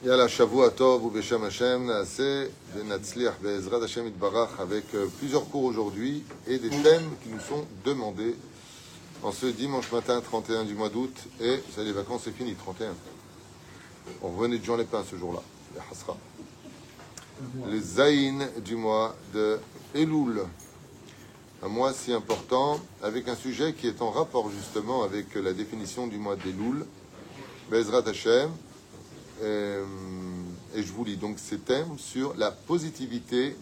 Yalla, Shavua Tov, Ubesham Hashem, Naaseh, Venatzliach, Be'ezrat Hashem Itbarach, avec plusieurs cours aujourd'hui et des thèmes qui nous sont demandés en ce dimanche matin 31 du mois d'août. Et ça, les vacances, c'est fini, 31. On revenait de Jean Lépin ce jour-là, les Hasra. Les Zaïn du mois de Elul. Un mois si important, avec un sujet qui est en rapport justement avec la définition du mois d'Elul, Be'ezrat Hashem. Et je vous lis donc ces thèmes sur la positivité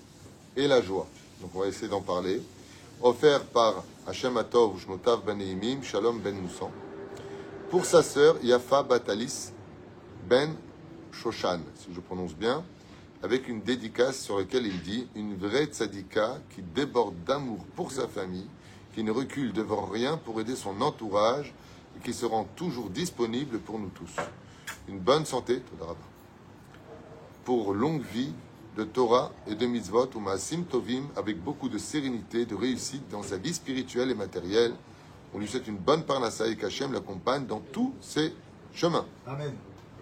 et la joie. Donc on va essayer d'en parler. Offert par Hashem Atov Shmotav Ben Neimim Shalom Ben Moussan pour sa sœur Yafa Batalis Ben Shoshan, si je prononce bien, avec une dédicace sur laquelle il dit une vraie tzadika qui déborde d'amour pour sa famille, qui ne recule devant rien pour aider son entourage et qui se rend toujours disponible pour nous tous. Une bonne santé, pour longue vie de Torah et de mitzvot, ou maasim tovim, avec beaucoup de sérénité, de réussite dans sa vie spirituelle et matérielle. On lui souhaite une bonne parnassa et qu'Hachem l'accompagne dans tous ses chemins. Amen.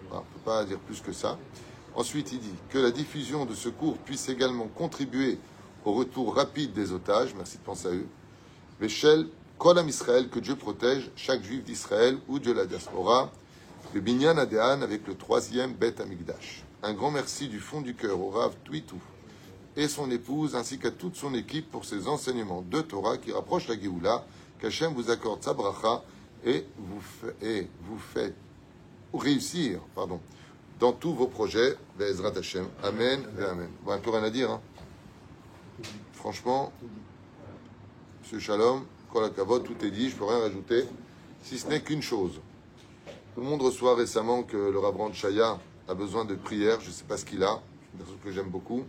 Voilà, on ne peut pas dire plus que ça. Ensuite, il dit que la diffusion de ce cours puisse également contribuer au retour rapide des otages. Merci de penser à eux. Véchel, Kolam Israël, que Dieu protège chaque juif d'Israël ou de la diaspora. Le Binyan Adéan avec le 3e Beth Amikdash. Un grand merci du fond du cœur au Rav Twitou et son épouse ainsi qu'à toute son équipe pour ses enseignements de Torah qui rapprochent la Géoula, qu'Hachem vous accorde sa bracha et vous fait réussir dans tous vos projets. Be'ezrat Hashem. Amen et Amen. Bon, un peu rien à dire. Hein. Franchement, Monsieur Shalom, Kol HaKavod, tout est dit, je ne peux rien rajouter, si ce n'est qu'une chose. Tout le monde reçoit récemment que le Rav Ran Shaya a besoin de prière. Je ne sais pas ce qu'il a. C'est une personne que j'aime beaucoup.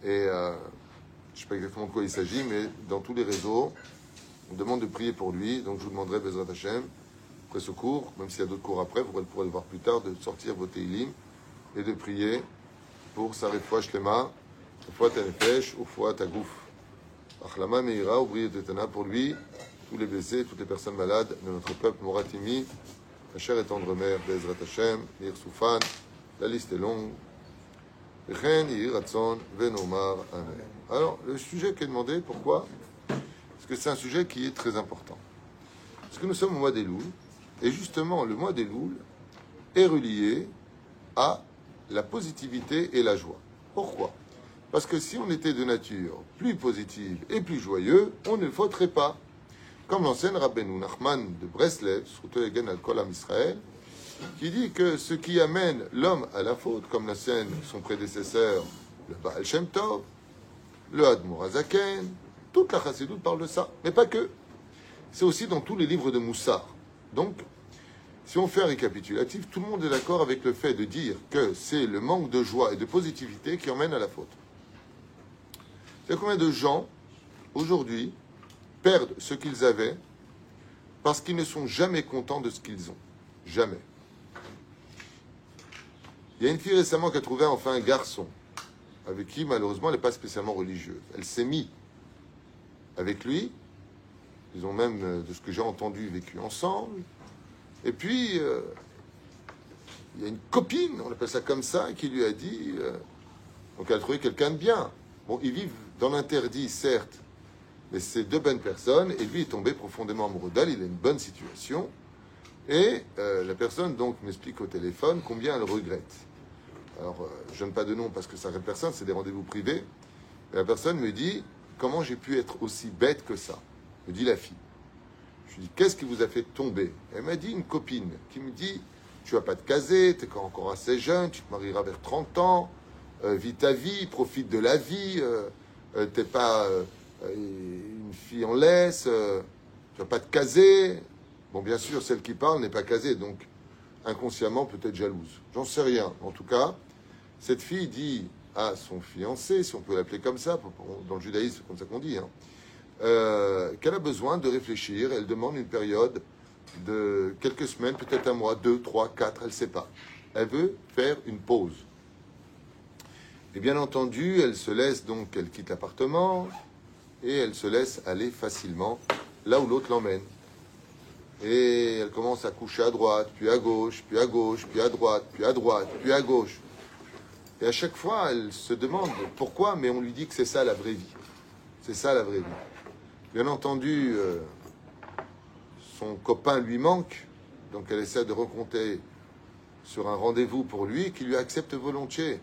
Et je ne sais pas exactement de quoi il s'agit, mais dans tous les réseaux, on demande de prier pour lui. Donc je vous demanderai, Bezrat Hashem, après ce cours, même s'il y a d'autres cours après, vous pourrez le voir plus tard, de sortir vos teilim et de prier pour sa refoua shlema, refoua tanefesh, refoua tagouf. Achlama meira, oubliez tetana pour lui, tous les blessés, toutes les personnes malades de notre peuple Moratimi. Ma chère et tendre mère, Be'ezrat Hashem, Nir Soufan, la liste est longue. Vechen, Yiratzon, Venomar, Amen. Alors, le sujet qui est demandé, pourquoi? Parce que c'est un sujet qui est très important. Parce que nous sommes au mois d'Elul, et justement, le mois d'Elul est relié à la positivité et la joie. Pourquoi? Parce que si on était de nature plus positive et plus joyeux, on ne faudrait pas. Comme l'enseigne Rabbeinu Nachman de Breslev, Srutoyegen al-Kolam Israël, qui dit que ce qui amène l'homme à la faute, comme l'enseigne son prédécesseur, le Baal Shem Tov, le Admor Hazaken, toute la Chassidoute parle de ça, mais pas que. C'est aussi dans tous les livres de Moussar. Donc, si on fait un récapitulatif, tout le monde est d'accord avec le fait de dire que c'est le manque de joie et de positivité qui emmène à la faute. C'est combien de gens, aujourd'hui, perdent ce qu'ils avaient parce qu'ils ne sont jamais contents de ce qu'ils ont. Jamais. Il y a une fille récemment qui a trouvé enfin un garçon avec qui, malheureusement, elle n'est pas spécialement religieuse. Elle s'est mise avec lui. Ils ont même, de ce que j'ai entendu, vécu ensemble. Et puis, il y a une copine, on appelle ça comme ça, qui lui a dit... donc elle a trouvé quelqu'un de bien. Bon, ils vivent dans l'interdit, certes, mais c'est deux bonnes personnes, et lui est tombé profondément amoureux d'elle, il a une bonne situation, et la personne donc m'explique au téléphone combien elle regrette. Alors, je ne donne pas de nom parce que ça regarde personne, c'est des rendez-vous privés, et la personne me dit, comment j'ai pu être aussi bête que ça? Me dit la fille. Je lui dis, qu'est-ce qui vous a fait tomber? Elle m'a dit une copine qui me dit, tu vas pas te caser, tu es encore assez jeune, tu te marieras vers 30 ans, vis ta vie, profite de la vie, t'es pas... une fille en laisse, tu vas pas te caser. Bon, bien sûr, celle qui parle n'est pas casée, donc inconsciemment peut-être jalouse. J'en sais rien. En tout cas, cette fille dit à son fiancé, si on peut l'appeler comme ça, dans le judaïsme, c'est comme ça qu'on dit, qu'elle a besoin de réfléchir. Elle demande une période de quelques semaines, peut-être un mois, 2, 3, 4, elle ne sait pas. Elle veut faire une pause. Et bien entendu, elle se laisse donc, elle quitte l'appartement, et elle se laisse aller facilement là où l'autre l'emmène. Et elle commence à coucher à droite, puis à gauche, puis à gauche, puis à droite, puis à droite, puis à gauche. Et à chaque fois, elle se demande pourquoi, mais on lui dit que c'est ça la vraie vie. C'est ça la vraie vie. Bien entendu, son copain lui manque, donc elle essaie de recompter sur un rendez-vous pour lui qui lui accepte volontiers.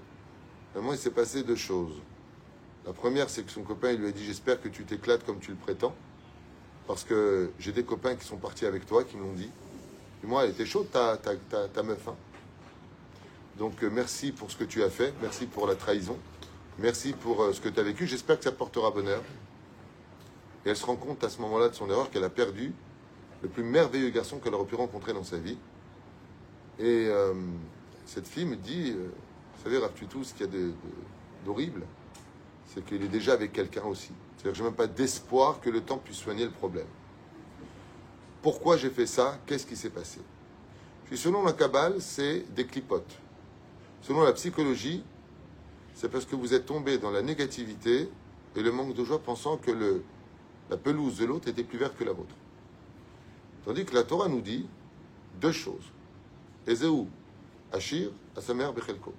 Moi, il s'est passé deux choses. La première, c'est que son copain il lui a dit « J'espère que tu t'éclates comme tu le prétends, parce que j'ai des copains qui sont partis avec toi, qui me l'ont dit. Et moi, elle était chaude, ta meuf. Hein. Donc, merci pour ce que tu as fait, merci pour la trahison, merci pour ce que tu as vécu. J'espère que ça portera bonheur. » Et elle se rend compte à ce moment-là de son erreur qu'elle a perdu le plus merveilleux garçon qu'elle aurait pu rencontrer dans sa vie. Et cette fille me dit, vous savez, Rav Tuitou, ce qu'il y a d'horrible, c'est qu'il est déjà avec quelqu'un aussi. C'est-à-dire que je n'ai même pas d'espoir que le temps puisse soigner le problème. Pourquoi j'ai fait ça? Qu'est-ce qui s'est passé? Puis selon la Kabbale, c'est des clipotes. Selon la psychologie, c'est parce que vous êtes tombé dans la négativité et le manque de joie, pensant que la pelouse de l'autre était plus verte que la vôtre. Tandis que la Torah nous dit deux choses. Ezeu, Achir, à sa mère Bechelko.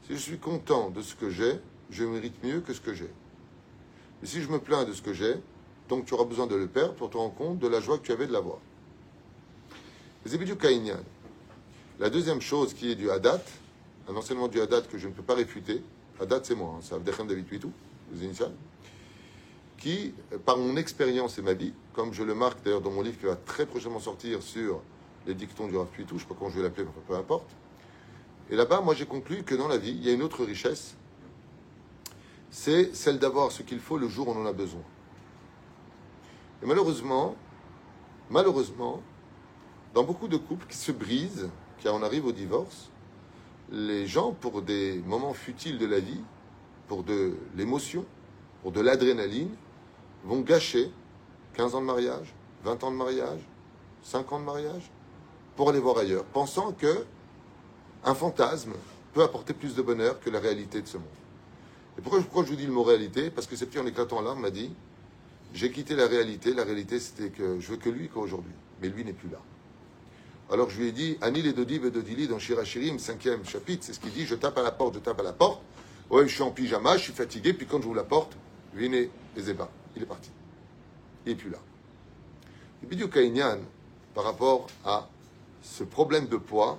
Si je suis content de ce que j'ai, je mérite mieux que ce que j'ai. Mais si je me plains de ce que j'ai, donc tu auras besoin de le perdre pour te rendre compte de la joie que tu avais de l'avoir. C'est du Kaïnian. La deuxième chose qui est du Hadat, un enseignement du Hadat que je ne peux pas réfuter, Hadat c'est moi, hein, c'est Avdechem David Tuitou, les initiales, qui, par mon expérience et ma vie, comme je le marque d'ailleurs dans mon livre qui va très prochainement sortir sur les dictons du Rav Tuitou, je ne sais pas comment je vais l'appeler, mais peu importe. Et là-bas, moi j'ai conclu que dans la vie, il y a une autre richesse, c'est celle d'avoir ce qu'il faut le jour où on en a besoin. Et malheureusement, dans beaucoup de couples qui se brisent, qui en arrivent au divorce, les gens, pour des moments futiles de la vie, pour de l'émotion, pour de l'adrénaline, vont gâcher 15 ans de mariage, 20 ans de mariage, 5 ans de mariage, pour aller voir ailleurs, pensant que un fantasme peut apporter plus de bonheur que la réalité de ce monde. Et pourquoi je vous dis le mot réalité? Parce que cette fille, en éclatant en larmes, m'a dit « J'ai quitté la réalité c'était que je veux que lui qu'aujourd'hui. Mais lui n'est plus là. » Alors je lui ai dit « Anil et Dodi Bedodili dans Shirachirim, 5e chapitre, c'est ce qu'il dit, je tape à la porte, ouais, je suis en pyjama, je suis fatigué, puis quand je ouvre la porte, Vine et Zeba. Il est parti. Il n'est plus là. » Et Bidiou Kaïnian, par rapport à ce problème de poids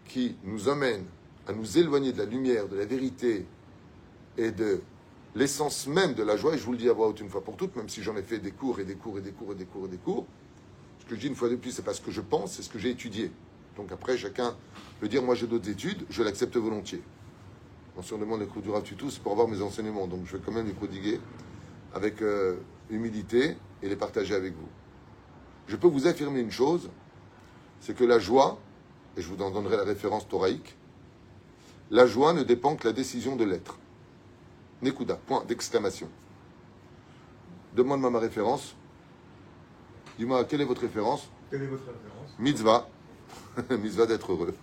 qui nous amène à nous éloigner de la lumière, de la vérité et de l'essence même de la joie, et je vous le dis à voix haute une fois pour toutes, même si j'en ai fait des cours et des cours et des cours et des cours et des cours, ce que je dis une fois de plus, c'est pas ce que je pense, c'est ce que j'ai étudié. Donc après, chacun peut dire, moi j'ai d'autres études, je l'accepte volontiers. Quand si on demande les cours du Rav Tuitou, c'est pour avoir mes enseignements, donc je vais quand même les prodiguer avec humilité et les partager avec vous. Je peux vous affirmer une chose, c'est que la joie, et je vous en donnerai la référence thoraïque, la joie ne dépend que de la décision de l'être. Nekuda, point d'exclamation. Demande-moi ma référence. Dis-moi, quelle est votre référence? Quelle est votre référence? Mitzvah. Mitzvah d'être heureux.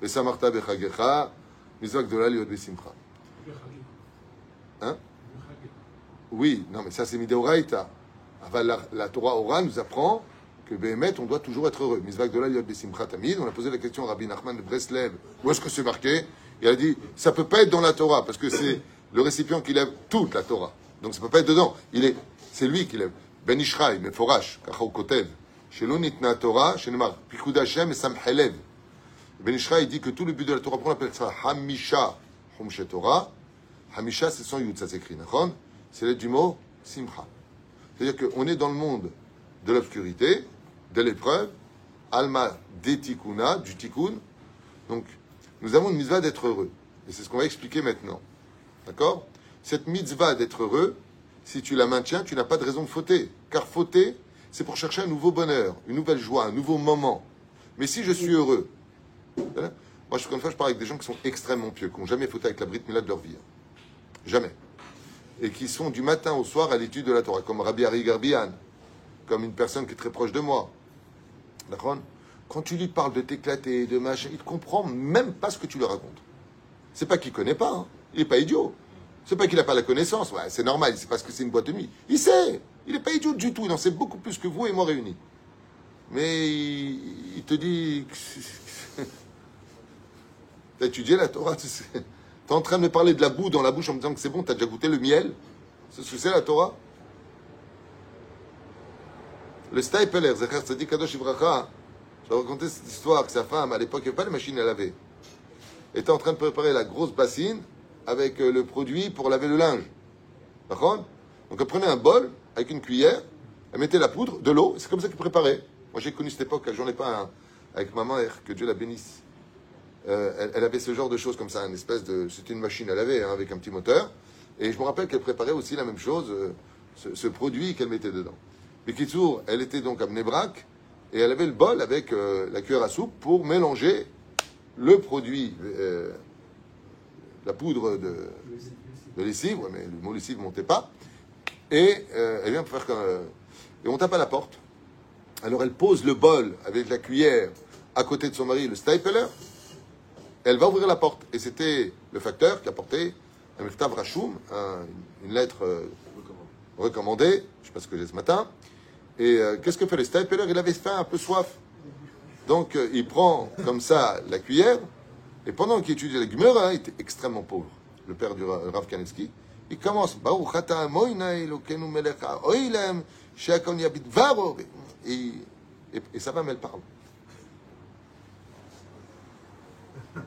Besamarta bechagecha, mitzvah gdola liot besimcha. Hein? Oui, non, mais ça c'est mideoraita. La Torah Ora nous apprend que Béhémet, on doit toujours être heureux. Mitzvah gdola liot besimcha tamid. On a posé la question à Rabbi Nachman de Breslev. Où est-ce que c'est marqué? Il a dit, ça peut pas être dans la Torah, parce que c'est le récipient qui lève toute la Torah. Donc ça peut pas être dedans. C'est lui qui lève. Ben Ishraï, Meforash, Kachau Kotev, Shelo Nitna Torah, Shenemar, Pikud Hashem et Samhelev. Ben Ishraï dit que tout le but de la Torah, on appelle ça Hamisha, Humshe Torah. Hamisha, c'est sans yud, ça s'écrit, d'accord? C'est l'aide du mot Simcha. C'est-à-dire qu'on est dans le monde de l'obscurité, de l'épreuve, Alma Detikuna, du Tikkun. Donc, nous avons une mitzvah d'être heureux. Et c'est ce qu'on va expliquer maintenant. D'accord? Cette mitzvah d'être heureux, si tu la maintiens, tu n'as pas de raison de fauter. Car fauter, c'est pour chercher un nouveau bonheur, une nouvelle joie, un nouveau moment. Mais si je suis heureux, voilà, moi je parle avec des gens qui sont extrêmement pieux, qui n'ont jamais fauté avec la Brit Mila de leur vie. Jamais. Et qui sont du matin au soir à l'étude de la Torah, comme Rabbi Ari Garbian, comme une personne qui est très proche de moi. D'accord? Quand tu lui parles de t'éclater, de machin, il ne comprend même pas ce que tu lui racontes. C'est pas qu'il ne connaît pas, hein. Il n'est pas idiot. C'est pas qu'il n'a pas la connaissance, ouais, c'est normal, c'est parce que c'est une boîte de nuit. Il sait, il n'est pas idiot du tout, il en sait beaucoup plus que vous et moi réunis. mais il te dit... T'as étudié la Torah, tu sais. T'es en train de me parler de la boue dans la bouche en me disant que c'est bon, t'as déjà goûté le miel. C'est ce que c'est la Torah. Le Stapler, Zecher Tzadik Kadosh Ivracha, je vais raconter cette histoire que sa femme, à l'époque, il n'y avait pas de machine à laver, était en train de préparer la grosse bassine avec le produit pour laver le linge. D'accord? Donc elle prenait un bol avec une cuillère, elle mettait la poudre, de l'eau, et c'est comme ça qu'elle préparait. Moi j'ai connu cette époque, j'en ai pas un, avec ma mère, que Dieu la bénisse. Elle avait ce genre de choses comme ça, une espèce de... C'était une machine à laver hein, avec un petit moteur. Et je me rappelle qu'elle préparait aussi la même chose, ce produit qu'elle mettait dedans. Mais Kitsour, elle était donc à Bnei-Brak, et elle avait le bol avec la cuillère à soupe pour mélanger le produit, la poudre de lessive, ouais, mais le mot lessive ne montait pas. Et elle vient faire et on tape à la porte. Alors elle pose le bol avec la cuillère à côté de son mari, le stapler. Elle va ouvrir la porte. Et c'était le facteur qui apportait un meftav rachoum, une lettre recommandée. Je ne sais pas ce que j'ai ce matin. Et qu'est-ce que fait le stapler? Il avait faim, un peu soif. Donc il prend comme ça la cuillère. Et pendant qu'il étudiait la Gemara, il était extrêmement pauvre. Le père du Rav Kanevski. Il commence. Et sa femme, elle parle. Je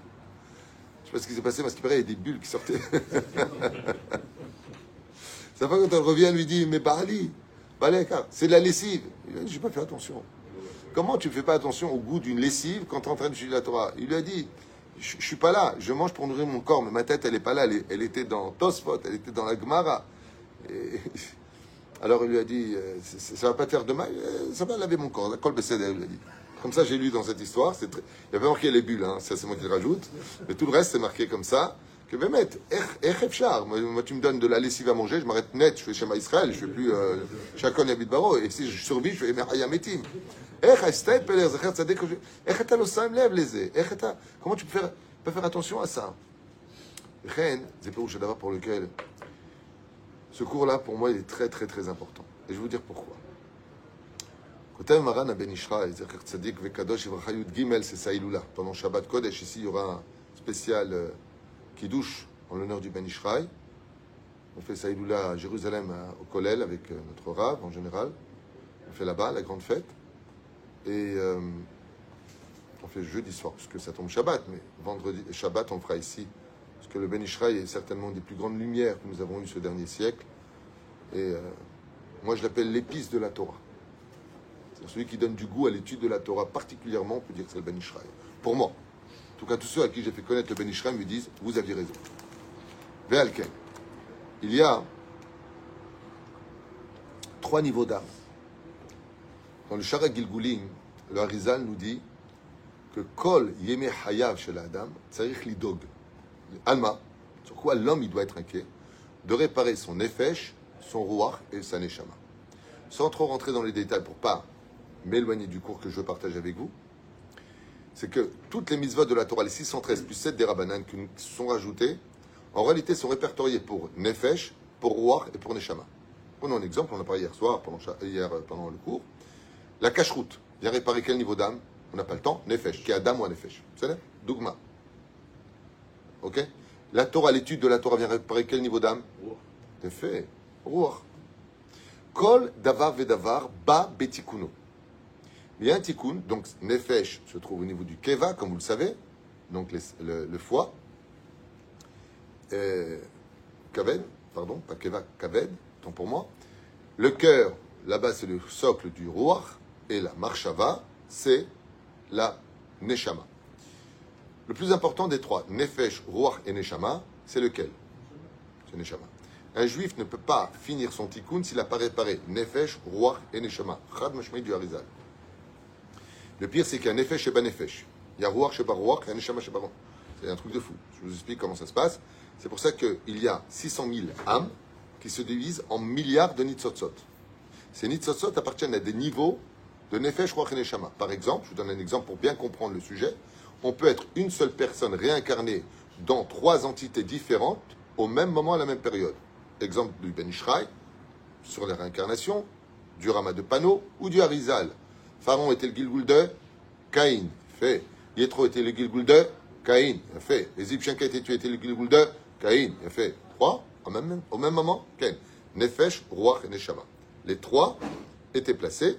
sais pas ce qui s'est passé, parce qu'il paraît, il y a des bulles qui sortaient. Sa femme, quand elle revient, elle lui dit, mais Bali, c'est de la lessive. Il a dit, j'ai pas fait attention. Comment tu ne fais pas attention au goût d'une lessive quand tu es en train d'étudier la Torah? Il lui a dit, je suis pas là, je mange pour nourrir mon corps, mais ma tête, elle est pas là, elle était dans Tosfot, elle était dans la Gemara. Alors il lui a dit, ça va pas te faire de mal, ça va laver mon corps, la kol beseder, il lui a dit. Comme ça, j'ai lu dans cette histoire, il y avait marqué les bulles, hein, ça c'est moi qui le rajoute, mais tout le reste c'est marqué comme ça, que Bémet, moi tu me donnes de la lessive à manger, je m'arrête net, je fais Shema Israël, je fais plus Shakon Yabit Baro, et si je survis, je fais Mehayametim. Comment tu peux faire attention à ça? C'est pour lequel ce cours-là, pour moi, il est très très très important. Et je vais vous dire pourquoi. C'est Saïloula. Pendant Shabbat Kodesh, ici, il y aura un spécial Kiddush en l'honneur du Ben Ishraï. On fait Saïloula à Jérusalem, au Kollel, avec notre Rav en général. On fait là-bas la grande fête. Et on fait jeudi soir, puisque ça tombe Shabbat, mais vendredi et Shabbat, on fera ici. Parce que le Ben Ishraï est certainement une des plus grandes lumières que nous avons eues ce dernier siècle. Et moi, je l'appelle l'épice de la Torah. C'est celui qui donne du goût à l'étude de la Torah, particulièrement, on peut dire que c'est le Ben Ishraï. Pour moi. En tout cas, tous ceux à qui j'ai fait connaître le Ben Ishraï me disent, vous aviez raison. Ve'alken. Il y a 3 niveaux d'âme. Dans le Shara Gilgulin, le Harizal nous dit que Kol Yeme Hayav chez l'Adam, Tsarich Lidog. Alma, sur quoi l'homme il doit être inquiet, de réparer son nefesh, son ruach et sa neshama. Sans trop rentrer dans les détails pour pas m'éloigner du cours que je veux partager avec vous, c'est que toutes les mitzvot de la Torah, les 613 plus 7 des Rabbanan qui sont rajoutées, en réalité sont répertoriées pour nefesh, pour ruach et pour neshama. Prenons un exemple, on a parlé hier soir, pendant le cours. La cacheroute vient réparer quel niveau d'âme? On n'a pas le temps. Nefesh, qui est Adam ou Nefesh. Vous savez? Dougma. Ok? La Torah, l'étude de la Torah vient réparer quel niveau d'âme? Nefesh. Ruach. Kol davar vedavar ba betikuno. Il y a un tikkun, donc Nefesh se trouve au niveau du keva, comme vous le savez, donc le foie. Kaved, pardon, pas keva, kaved, tant pour moi. Le cœur, là-bas, c'est le socle du ruach. Et la marshava, c'est la neshama. Le plus important des 3, nefesh, ruach et neshama, c'est lequel? C'est neshama. Un juif ne peut pas finir son tikkun s'il n'a pas réparé nefesh, ruach et neshama. Chad mashmaï du Harizal. Le pire, c'est qu'il y a nefesh et ba nefesh. Il y a ruach chez ba ruach et neshama chez ba ruach. C'est un truc de fou. Je vous explique comment ça se passe. C'est pour ça qu'il y a 600 000 âmes qui se divisent en milliards de nitzotzot. Ces nitzotzot appartiennent à des niveaux de nefesh, ruach et neshama. Par exemple, je vous donne un exemple pour bien comprendre le sujet. On peut être une seule personne réincarnée dans 3 entités différentes au même moment à la même période. Exemple du Ben Ishraï, sur les réincarnations, du Rama de Pano ou du Harizal. Pharaon était le Gilgoul de Caïn. Fait. Yétro était le Gilgoul de Caïn. Fait. Les Égyptiens qui ont été tués étaient le Gilgoul de Caïn. Fait. Trois, au même moment, Caïn. Nefesh, Ruach et Neshama. Les trois étaient placés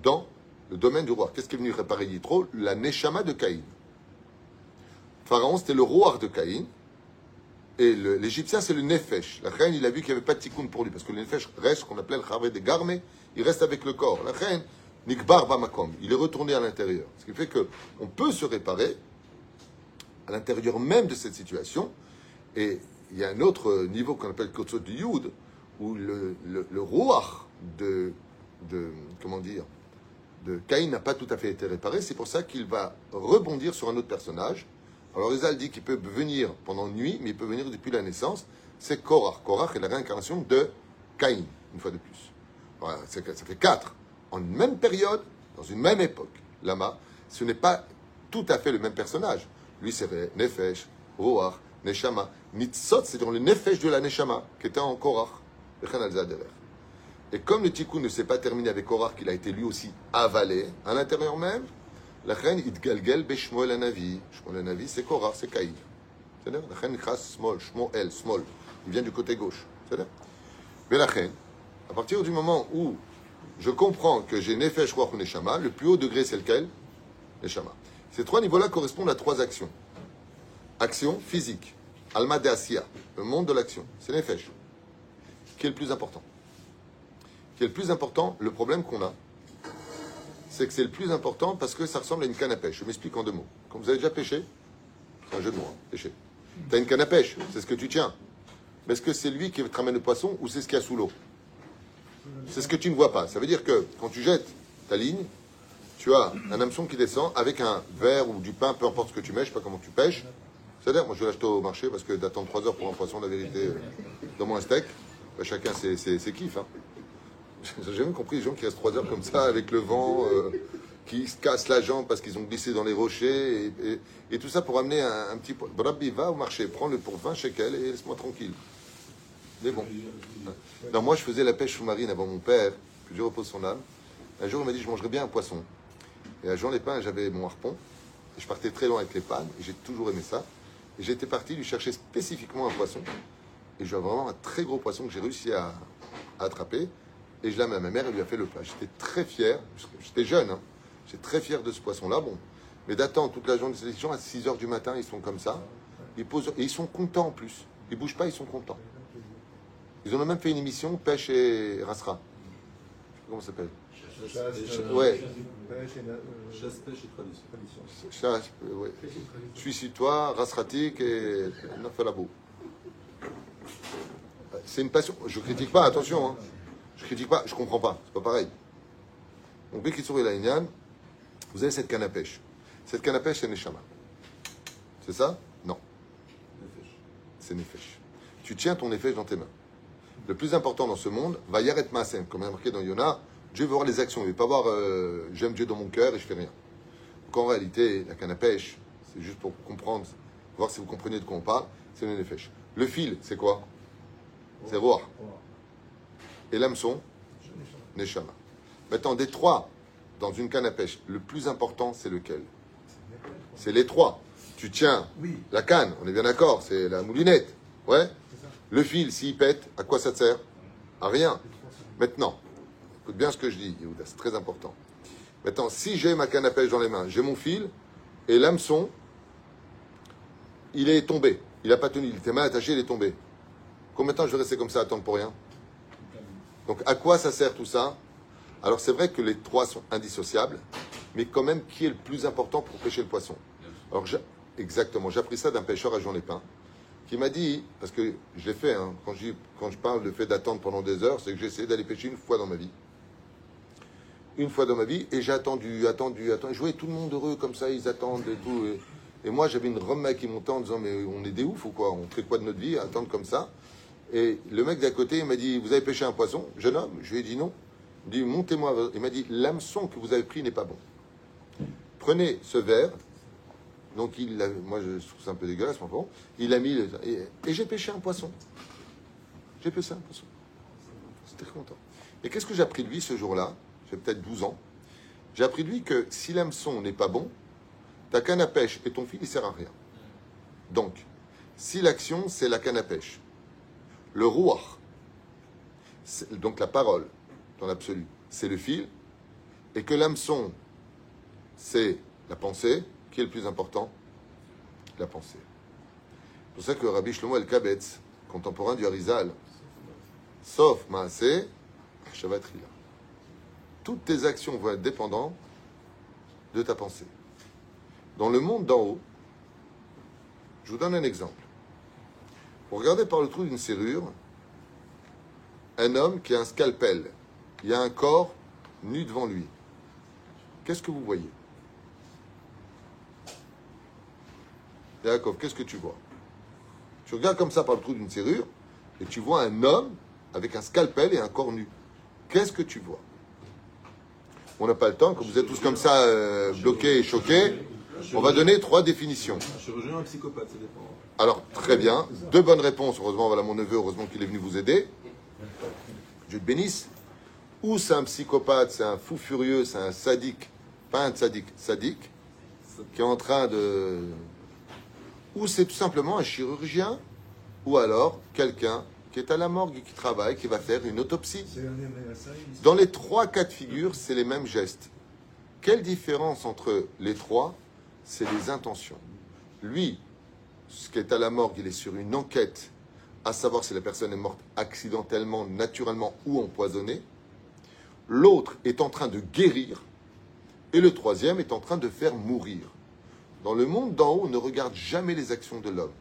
dans le domaine du roi. Qu'est-ce qui est venu réparer Yitro? La Neshama de Caïn. Pharaon, c'était le Ruach de Caïn. Et l'Égyptien, c'est le Nefesh. La reine, il a vu qu'il n'y avait pas de tikkun pour lui. Parce que le Nefesh reste, ce qu'on appelle le Chavé de Garme, il reste avec le corps. La reine, Nikbar Bamakom, il est retourné à l'intérieur. Ce qui fait qu'on peut se réparer à l'intérieur même de cette situation. Et il y a un autre niveau qu'on appelle Kotsot du Yud, où le Ruach comment dire, de Caïn n'a pas tout à fait été réparé. C'est pour ça qu'il va rebondir sur un autre personnage. Alors Rizal dit qu'il peut venir pendant une nuit, mais il peut venir depuis la naissance. C'est Korach. Korach est la réincarnation de Caïn, une fois de plus. Voilà, ça fait 4. En une même période, dans une même époque. Lama, ce n'est pas tout à fait le même personnage. Lui, c'est Nefesh, Ruach, Neshama. Nitzot, c'est dans le Nefesh de la Neshama, qui était en Korach. Et comme le tikkun ne s'est pas terminé avec Korach, qu'il a été lui aussi avalé à l'intérieur même, la reine Itgalgel Beshmoel Anavi. Shmuel Anavi, c'est Korach, c'est Caïn. C'est-à-dire, la reine Khas Smol, Shmoel, Smol. Il vient du côté gauche. C'est-à-dire, mais la reine, à partir du moment où je comprends que j'ai Nefesh, Ruach ou Neshama, le plus haut degré, c'est lequel? Neshama. Ces trois niveaux-là correspondent à trois actions. Action physique, Alma de Asiya, le monde de l'action, c'est Nefesh. Qui est le plus important? Qui est le plus important? Le problème qu'on a, c'est que c'est le plus important parce que ça ressemble à une canne à pêche. Je m'explique en 2 mots. Quand vous avez déjà pêché, c'est un jeu de mots, hein, pêcher. Tu as une canne à pêche, c'est ce que tu tiens. Mais est-ce que c'est lui qui te ramène le poisson ou c'est ce qu'il y a sous l'eau? C'est ce que tu ne vois pas. Ça veut dire que quand tu jettes ta ligne, tu as un hameçon qui descend avec un verre ou du pain, peu importe ce que tu mets, je ne sais pas comment tu pêches. C'est-à-dire, moi je vais l'acheter au marché parce que d'attendre 3 heures pour un poisson, la vérité, dans mon steak, ben, chacun ses kiffs. Hein. J'ai jamais compris les gens qui restent 3 heures comme ça avec le vent, qui se cassent la jambe parce qu'ils ont glissé dans les rochers et tout ça pour amener un petit poisson. Brabbi, va au marché, prends-le pour 20 shekels et laisse-moi tranquille. Mais bon. Non, moi je faisais la pêche sous-marine avant mon père, que Dieu repose son âme. Un jour il m'a dit je mangerais bien un poisson. Et à Jean-les-Pins, j'avais mon harpon. Et je partais très loin avec les pannes. Et j'ai toujours aimé ça. Et j'étais parti lui chercher spécifiquement un poisson. Et j'avais vraiment un très gros poisson que j'ai réussi à attraper. Et je l'ai amené à ma mère, elle lui a fait le plat. J'étais très fier. J'étais jeune. Hein. J'étais très fier de ce poisson-là. Bon. Mais d'attendre toute la journée de sélection, à 6 heures du matin, ils sont comme ça. Ils posent, et ils sont contents en plus. Ils bougent pas, ils sont contents. Ils ont même fait une émission, Pêche et Rasra. Comment ça s'appelle? Ouais. Chasse, pêche et tradition. Chasse, ouais. Suis-toi, Rasratik et Nafalabo. C'est une passion. Je critique pas, attention. Hein. Je critique pas, je comprends pas. C'est pas pareil. Donc, Bekitsur et Laïnian, vous avez cette canne à pêche. Cette canne à pêche, c'est Neshama. C'est ça? Non. C'est Nefesh. Tu tiens ton Nefesh dans tes mains. Le plus important dans ce monde, va yaret maasem, comme il y a marqué dans Yona, Dieu veut voir les actions, il ne veut pas voir j'aime Dieu dans mon cœur et je fais rien. Donc en réalité, la canne à pêche, c'est juste pour comprendre, voir si vous comprenez de quoi on parle, c'est le Nefesh. Le fil, c'est quoi? C'est Ruach. Et l'hameçon, Neshama. Maintenant, des trois, dans une canne à pêche, le plus important, c'est lequel? C'est les trois. Tu tiens la canne, on est bien d'accord, c'est la moulinette. Ouais. Le fil, s'il pète, à quoi ça te sert? À rien. Maintenant, écoute bien ce que je dis, Yehuda, c'est très important. Maintenant, si j'ai ma canne à pêche dans les mains, j'ai mon fil, et l'hameçon, il est tombé. Il n'a pas tenu, il était mal attaché, il est tombé. Combien de temps je vais rester comme ça à attendre pour rien? Donc, à quoi ça sert tout ça? Alors, c'est vrai que les trois sont indissociables, mais quand même, qui est le plus important pour pêcher le poisson? Alors, exactement, j'ai appris ça d'un pêcheur à Jean-les-Pins, qui m'a dit, parce que je l'ai fait, hein, quand je parle de fait d'attendre pendant des heures, c'est que j'ai essayé d'aller pêcher une fois dans ma vie. Une fois dans ma vie, et j'ai attendu. Je voyais tout le monde heureux comme ça, ils attendent et tout. Et moi, j'avais une remède qui montait en disant, mais on est des oufs ou quoi? On fait quoi de notre vie à attendre comme ça? Et le mec d'à côté, il m'a dit, vous avez pêché un poisson? Jeune homme, je lui ai dit non. Il m'a dit, montez-moi. Il m'a dit, l'hameçon que vous avez pris n'est pas bon. Prenez ce verre. Donc, moi, je trouve ça un peu dégueulasse, mais bon. Il a mis... Et j'ai pêché un poisson. J'ai pêché un poisson. J'étais très content. Et qu'est-ce que j'ai appris de lui ce jour-là? J'ai peut-être 12 ans. J'ai appris de lui que si l'hameçon n'est pas bon, ta canne à pêche et ton fil, il ne sert à rien. Donc, si l'action, c'est la canne à pêche, le ruach, donc la parole, dans l'absolu, c'est le fil, et que l'hameçon, c'est la pensée, qui est le plus important? La pensée. C'est pour ça que Rabbi Shlomo El-Kabetz, contemporain du Harizal, sauf Maaseh, Shavat Rila. Toutes tes actions vont être dépendantes de ta pensée. Dans le monde d'en haut, je vous donne un exemple. Vous regardez par le trou d'une serrure un homme qui a un scalpel. Il y a un corps nu devant lui. Qu'est-ce que vous voyez? Yaakov, qu'est-ce que tu vois? Tu regardes comme ça par le trou d'une serrure et tu vois un homme avec un scalpel et un corps nu. Qu'est-ce que tu vois? On n'a pas le temps, comme vous êtes tous comme ça bloqués et choqués, on va donner 3 définitions. Un chirurgien, un psychopathe, ça dépend. Alors, très bien. 2 bonnes réponses. Heureusement, voilà mon neveu, heureusement qu'il est venu vous aider. Dieu te bénisse. Ou c'est un psychopathe, c'est un fou furieux, c'est un sadique, pas un sadique, sadique, qui est en train de... Ou c'est tout simplement un chirurgien, ou alors quelqu'un qui est à la morgue et qui travaille, qui va faire une autopsie. Dans les 3 cas de figure, c'est les mêmes gestes. Quelle différence entre les 3? C'est les intentions. Lui, ce qui est à la morgue, il est sur une enquête, à savoir si la personne est morte accidentellement, naturellement ou empoisonnée. L'autre est en train de guérir. Et le 3e est en train de faire mourir. Dans le monde d'en haut, on ne regarde jamais les actions de l'homme.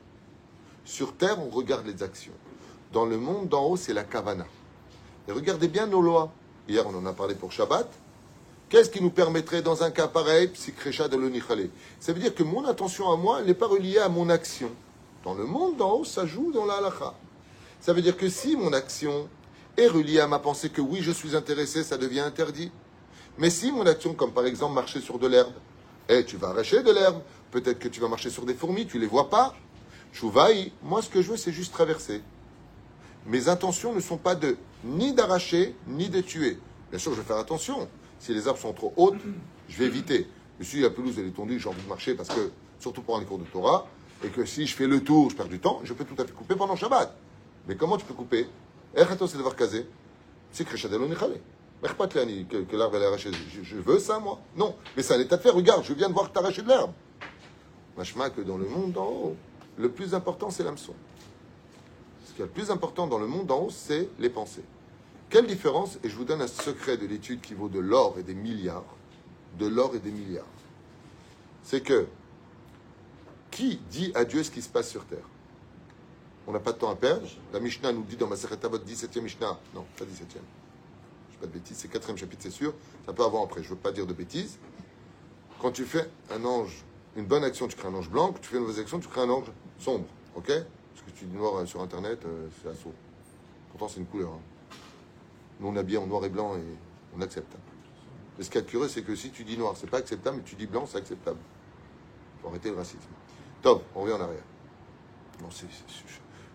Sur terre, on regarde les actions. Dans le monde d'en haut, c'est la kavana. Et regardez bien nos lois. Hier, on en a parlé pour Shabbat. Qu'est-ce qui nous permettrait, dans un cas pareil, psikrecha de l'onichale? Ça veut dire que mon attention à moi, elle n'est pas reliée à mon action. Dans le monde d'en haut, ça joue dans la halakha. Ça veut dire que si mon action est reliée à ma pensée que oui, je suis intéressé, ça devient interdit. Mais si mon action, comme par exemple marcher sur de l'herbe, tu vas arracher de l'herbe, peut-être que tu vas marcher sur des fourmis, tu ne les vois pas. Chouvaï, moi ce que je veux, c'est juste traverser. Mes intentions ne sont pas ni d'arracher, ni de tuer. Bien sûr, je vais faire attention. Si les arbres sont trop hautes, je vais éviter. Mais si la pelouse elle est tondue, j'ai envie de marcher parce que, surtout pendant les cours de Torah, et que si je fais le tour, je perds du temps, je peux tout à fait couper pendant Shabbat. Mais comment tu peux couper? C'est que l'arbre elle est arrachée. Je veux ça, moi? Non. Mais c'est un état de fait. Regarde, je viens de voir que tu as arraché de l'herbe. Machma que dans le monde d'en haut, le plus important, c'est l'hameçon. Ce qui est le plus important dans le monde d'en haut, c'est les pensées. Quelle différence? Et je vous donne un secret de l'étude qui vaut de l'or et des milliards. De l'or et des milliards. C'est que, qui dit à Dieu ce qui se passe sur terre? On n'a pas de temps à perdre. La Mishnah nous dit dans Masechet Avot, 17e Mishnah. Non, pas 17e. Je ne dis pas de bêtises, c'est 4e chapitre, c'est sûr. Ça peut avoir après, je ne veux pas dire de bêtises. Quand tu fais un ange, une bonne action, tu crées un ange blanc. Quand tu fais une mauvaise action, tu crées un ange sombre. Ok? Parce que tu dis noir sur Internet, c'est assaut. Pourtant, c'est une couleur. Hein. Nous, on habille en noir et blanc et on accepte. Mais ce qui est curieux, c'est que si tu dis noir, c'est pas acceptable, mais tu dis blanc, c'est acceptable. Il faut arrêter le racisme. Top, on revient en arrière. Non,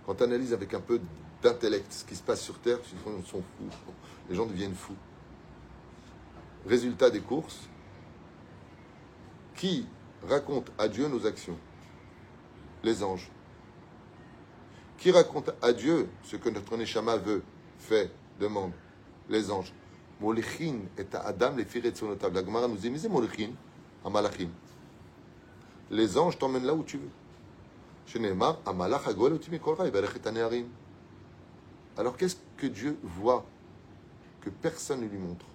quand tu analyses avec un peu d'intellect ce qui se passe sur Terre, tu te dis qu'ils sont fous. Les gens deviennent fous. Résultat des courses, qui raconte à Dieu nos actions? Les anges. Qui raconte à Dieu ce que notre Neshama veut, fait, demande? Les anges. Molichin et Adam les firent de notable. La Gemara nous dit, mais c'est Molichin, à Malachim. Les anges t'emmènent là où tu veux. Alors qu'est-ce que Dieu voit que personne ne lui montre?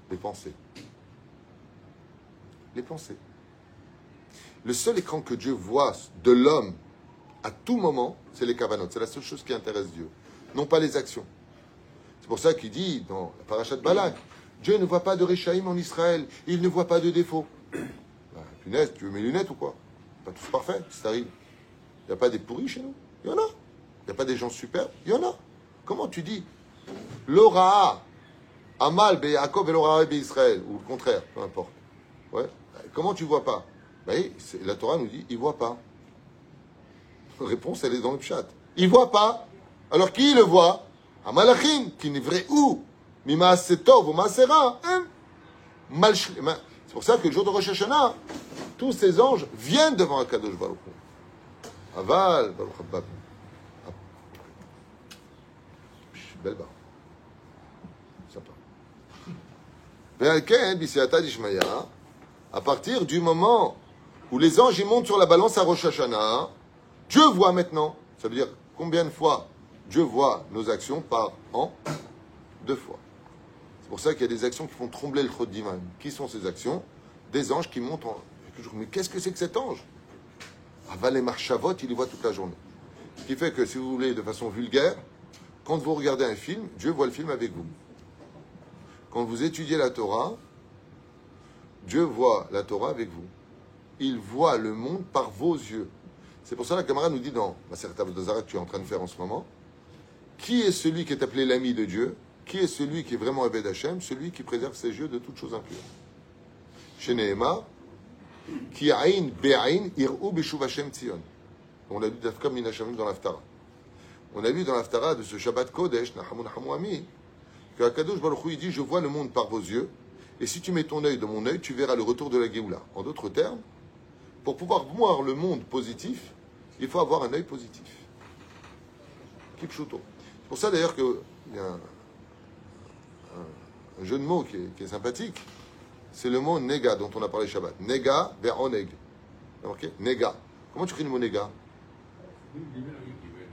Les pensées. Les pensées. Le seul écran que Dieu voit de l'homme à tout moment, c'est les kavanot. C'est la seule chose qui intéresse Dieu. Non pas les actions. C'est pour ça qu'il dit dans la parashat Balak, Dieu ne voit pas de Réchaïm en Israël. Il ne voit pas de défaut. Punaise, tu veux mes lunettes ou quoi? Pas tous parfaits, ça arrive. Il n'y a pas des pourris chez nous? Il y en a. Il n'y a pas des gens superbes? Il y en a. Comment tu dis L'ora, Amal, Be'Yaakov et l'ora, Israël, ou le contraire, peu importe. Ouais. Comment tu vois pas? La Torah nous dit, il ne voit pas. Réponse, elle est dans le pshat. Il ne voit pas. Alors qui le voit? Amalachim, qui n'est vrai où? Mima Setov ou Masera. C'est pour ça que le jour de Rosh Hashanah, tous ces anges viennent devant Akadosh Baruch Hu. Aval, Baruch Haba. Belle barre. Sympa. Ve'alken, b'siyata d'Ishmaya, à partir du moment où les anges ils montent sur la balance à Rosh Hashanah, Dieu voit maintenant. Ça veut dire combien de fois Dieu voit nos actions par an? 2 fois. C'est pour ça qu'il y a des actions qui font trembler le Chod divin. Qui sont ces actions? Des anges qui montent en... Mais qu'est-ce que c'est que cet ange? Aval et Marchavot, il les voit toute la journée. Ce qui fait que, si vous voulez, de façon vulgaire, quand vous regardez un film, Dieu voit le film avec vous. Quand vous étudiez la Torah, Dieu voit la Torah avec vous. Il voit le monde par vos yeux. C'est pour ça que la camarade nous dit dans Maseret Avodah que tu es en train de faire en ce moment, qui est celui qui est appelé l'ami de Dieu? Qui est celui qui est vraiment Aved Hashem? Celui qui préserve ses yeux de toutes choses impures. Chez Nehema, qui aïn be'aïn ir'u b'shuv Hashem tzion. On l'a lu d'Afkam min Hashamim dans l'Aftara. On a vu dans l'Aftara de ce Shabbat Kodesh, Nahamu Nahamu Ami, que Akadosh Baruch Hu, il dit, je vois le monde par vos yeux, et si tu mets ton œil dans mon œil, tu verras le retour de la Géoula. En d'autres termes, pour pouvoir voir le monde positif, il faut avoir un œil positif. Kipchuto. C'est pour ça d'ailleurs qu'il y a un jeu de mots qui est sympathique. C'est le mot nega dont on a parlé Shabbat. Nega vers oneg. Okay? Nega. Comment tu écris le mot nega?